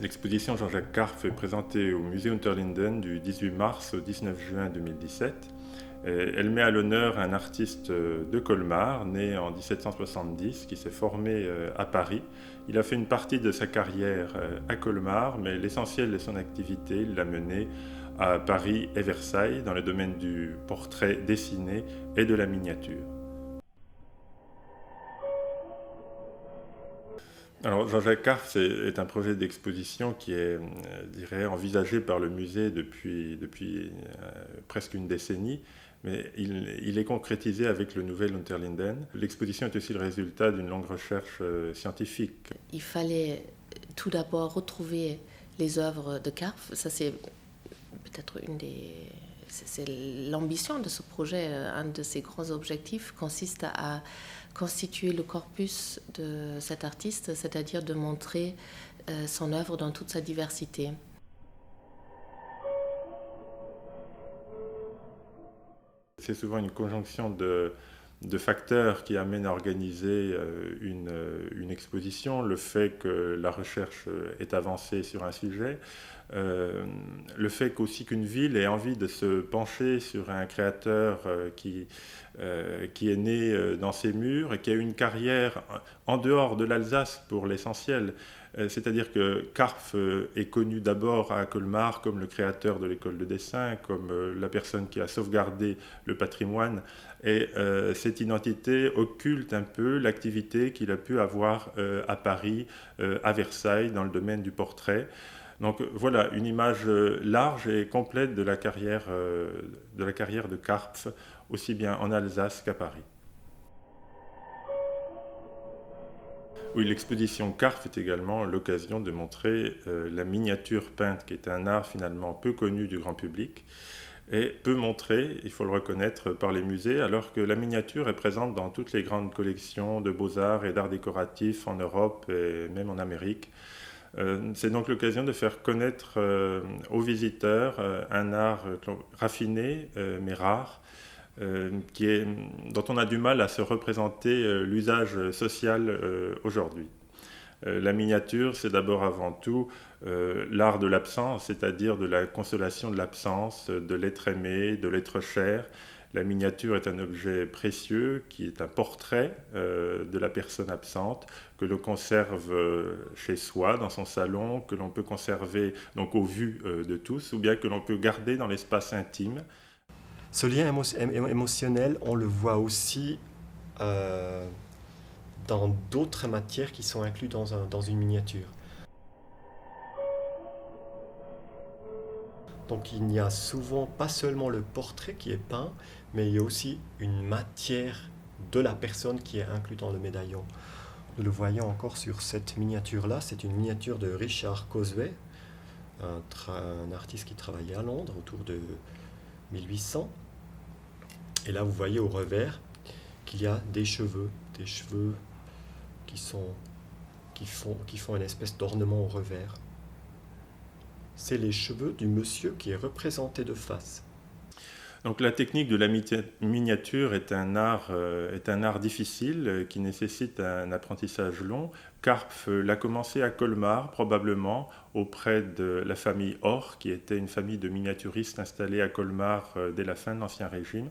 L'exposition Jean-Jacques Carphe est présentée au musée Unterlinden du 18 mars au 19 juin 2017. Elle met à l'honneur un artiste de Colmar, né en 1770, qui s'est formé à Paris. Il a fait une partie de sa carrière à Colmar, mais l'essentiel de son activité l'a mené à Paris et Versailles dans le domaine du portrait dessiné et de la miniature. Alors, Jean-Jacques Carphe est un projet d'exposition qui est, dirais, envisagé par le musée depuis presque une décennie, mais il est concrétisé avec le nouvel Unterlinden. L'exposition est aussi le résultat d'une longue recherche scientifique. Il fallait tout d'abord retrouver les œuvres de Carphe. Ça, c'est peut-être c'est l'ambition de ce projet. Un de ses grands objectifs consiste à constituer le corpus de cet artiste, c'est-à-dire de montrer son œuvre dans toute sa diversité. C'est souvent une conjonction de facteurs qui amènent à organiser une exposition, le fait que la recherche est avancée sur un sujet, le fait aussi qu'une ville ait envie de se pencher sur un créateur qui est né dans ses murs et qui a eu une carrière en dehors de l'Alsace pour l'essentiel. C'est-à-dire que Carphe est connu d'abord à Colmar comme le créateur de l'école de dessin, comme la personne qui a sauvegardé le patrimoine. Et cette identité occulte un peu l'activité qu'il a pu avoir à Paris, à Versailles, dans le domaine du portrait. Donc voilà, une image large et complète de la carrière de Carpfe, aussi bien en Alsace qu'à Paris. Oui, l'exposition Carpfe est également l'occasion de montrer la miniature peinte, qui est un art finalement peu connu du grand public et peu montré, il faut le reconnaître, par les musées, alors que la miniature est présente dans toutes les grandes collections de beaux-arts et d'art décoratif en Europe et même en Amérique. C'est donc l'occasion de faire connaître aux visiteurs un art raffiné mais rare, dont on a du mal à se représenter l'usage social aujourd'hui. La miniature, c'est d'abord avant tout l'art de l'absence, c'est-à-dire de la consolation de l'absence, de l'être aimé, de l'être cher. La miniature est un objet précieux qui est un portrait de la personne absente que l'on conserve chez soi, dans son salon, que l'on peut conserver donc aux vues de tous, ou bien que l'on peut garder dans l'espace intime. Ce lien émotionnel, on le voit aussi dans d'autres matières qui sont incluses dans une miniature. Donc il n'y a souvent pas seulement le portrait qui est peint, mais il y a aussi une matière de la personne qui est inclue dans le médaillon. Nous le voyons encore sur cette miniature-là. C'est une miniature de Richard Cosway, un artiste qui travaillait à Londres autour de 1800. Et là, vous voyez au revers qu'il y a des cheveux qui font une espèce d'ornement au revers. C'est les cheveux du monsieur qui est représenté de face. Donc la technique de la miniature est un art difficile qui nécessite un apprentissage long. Carpfe l'a commencé à Colmar, probablement auprès de la famille Or, qui était une famille de miniaturistes installés à Colmar dès la fin de l'Ancien Régime.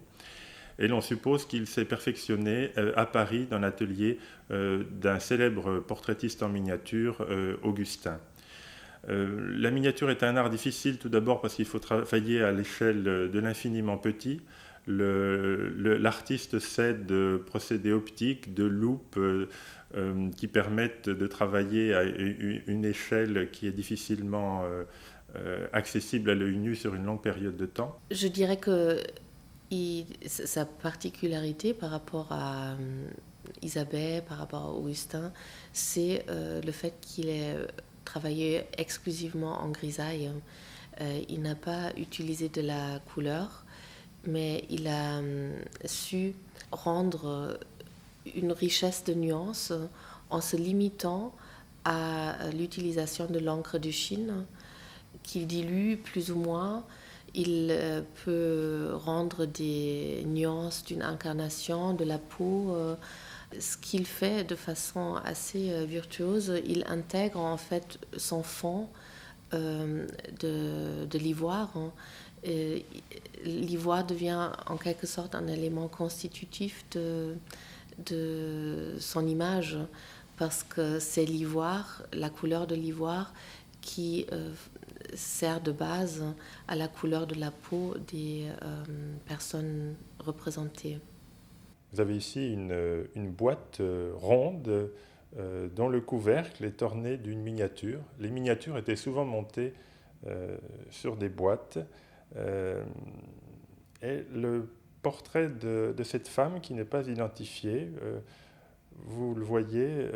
Et l'on suppose qu'il s'est perfectionné à Paris dans l'atelier d'un célèbre portraitiste en miniature, Augustin. La miniature est un art difficile tout d'abord parce qu'il faut travailler à l'échelle de l'infiniment petit. L'artiste s'aide de procédés optiques, de loupes qui permettent de travailler à une échelle qui est difficilement accessible à l'œil nu sur une longue période de temps. Je dirais que sa particularité par rapport à Isabelle, par rapport à Augustin, c'est le fait qu'il ait travaillé exclusivement en grisaille. Il n'a pas utilisé de la couleur, mais il a su rendre une richesse de nuances en se limitant à l'utilisation de l'encre de Chine qu'il dilue plus ou moins. Il peut rendre des nuances d'une incarnation de la peau Ce qu'il fait de façon assez virtuose, il intègre en fait son fond de l'ivoire. Hein. L'ivoire devient en quelque sorte un élément constitutif de son image, parce que c'est l'ivoire, la couleur de l'ivoire, qui sert de base à la couleur de la peau des personnes représentées. Vous avez ici une boîte ronde dont le couvercle est orné d'une miniature. Les miniatures étaient souvent montées sur des boîtes. Et le portrait de cette femme qui n'est pas identifiée, vous le voyez,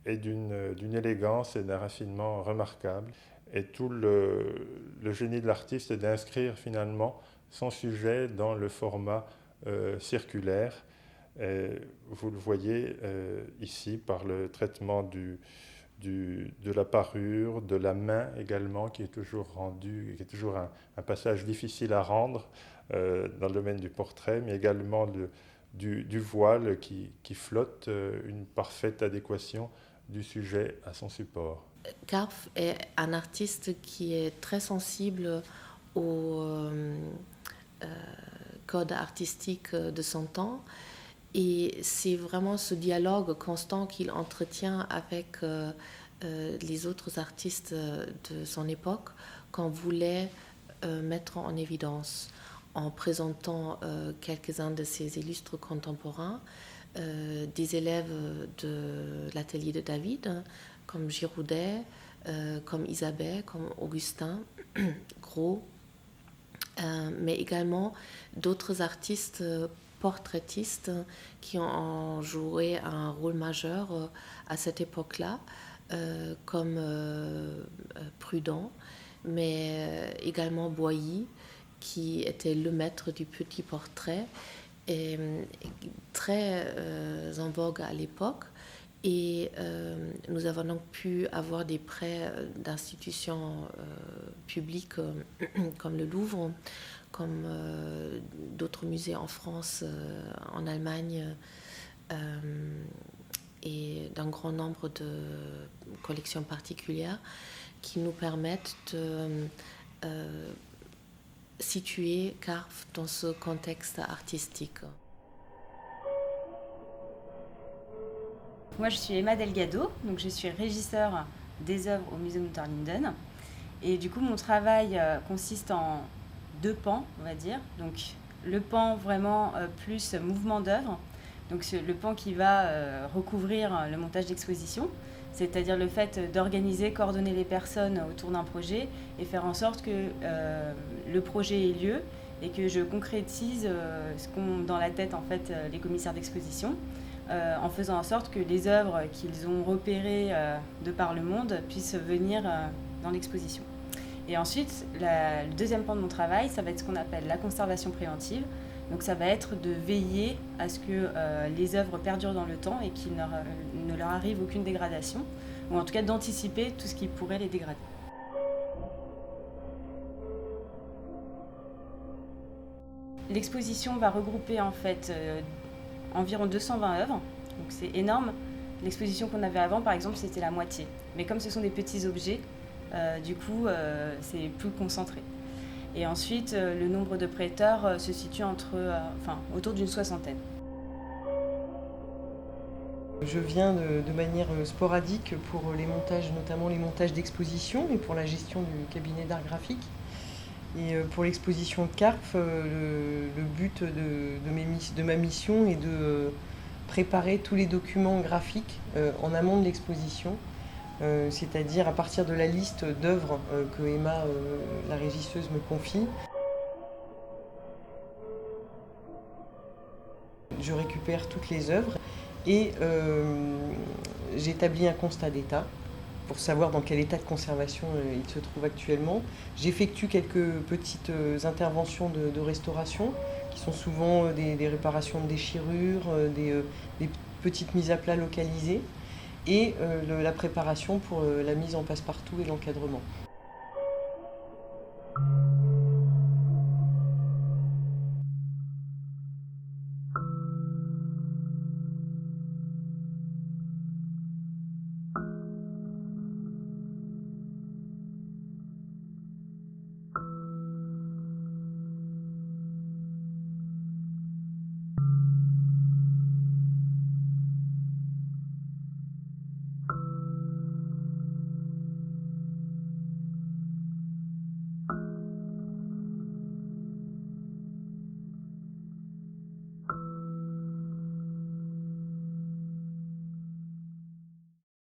est d'une élégance et d'un raffinement remarquable. Et tout le génie de l'artiste est d'inscrire finalement son sujet dans le format circulaire. Et vous le voyez ici par le traitement de la parure, de la main également, qui est toujours rendu, qui est toujours un passage difficile à rendre dans le domaine du portrait, mais également du voile qui flotte, une parfaite adéquation du sujet à son support. Karpf est un artiste qui est très sensible au code artistique de son temps, et c'est vraiment ce dialogue constant qu'il entretient avec les autres artistes de son époque qu'on voulait mettre en évidence en présentant quelques-uns de ses illustres contemporains, des élèves de l'atelier de David, comme Giroudet, comme Isabelle, comme Augustin Gros, mais également d'autres artistes portraitistes qui ont joué un rôle majeur à cette époque-là, comme Prudhon, mais également Boilly, qui était le maître du petit portrait, et très en vogue à l'époque. Et nous avons donc pu avoir des prêts d'institutions publiques comme le Louvre, comme d'autres musées en France, en Allemagne, et d'un grand nombre de collections particulières qui nous permettent de situer Karpf dans ce contexte artistique. Moi, je suis Emma Delgado, donc je suis régisseur des œuvres au Musée Unterlinden. Et du coup, mon travail consiste en deux pans, on va dire. Donc, le pan vraiment plus mouvement d'œuvre. Donc, c'est le pan qui va recouvrir le montage d'exposition, c'est-à-dire le fait d'organiser, coordonner les personnes autour d'un projet et faire en sorte que le projet ait lieu et que je concrétise ce qu'ont dans la tête en fait les commissaires d'exposition, en faisant en sorte que les œuvres qu'ils ont repérées de par le monde puissent venir dans l'exposition. Et ensuite, le deuxième pan de mon travail, ça va être ce qu'on appelle la conservation préventive. Donc ça va être de veiller à ce que les œuvres perdurent dans le temps et qu'il ne leur arrive aucune dégradation, ou en tout cas d'anticiper tout ce qui pourrait les dégrader. L'exposition va regrouper en fait environ 220 œuvres, donc c'est énorme. L'exposition qu'on avait avant, par exemple, c'était la moitié. Mais comme ce sont des petits objets, du coup, c'est plus concentré. Et ensuite, le nombre de prêteurs se situe autour d'une 60aine. Je viens de manière sporadique pour les montages, notamment les montages d'expositions et pour la gestion du cabinet d'art graphique. Et pour l'exposition Karpf, le but de ma mission est de préparer tous les documents graphiques en amont de l'exposition, c'est-à-dire à partir de la liste d'œuvres que Emma, la régisseuse, me confie. Je récupère toutes les œuvres et j'établis un constat d'état pour savoir dans quel état de conservation il se trouve actuellement. J'effectue quelques petites interventions de restauration qui sont souvent des réparations de déchirures, des petites mises à plat localisées et la préparation pour la mise en passe-partout et l'encadrement.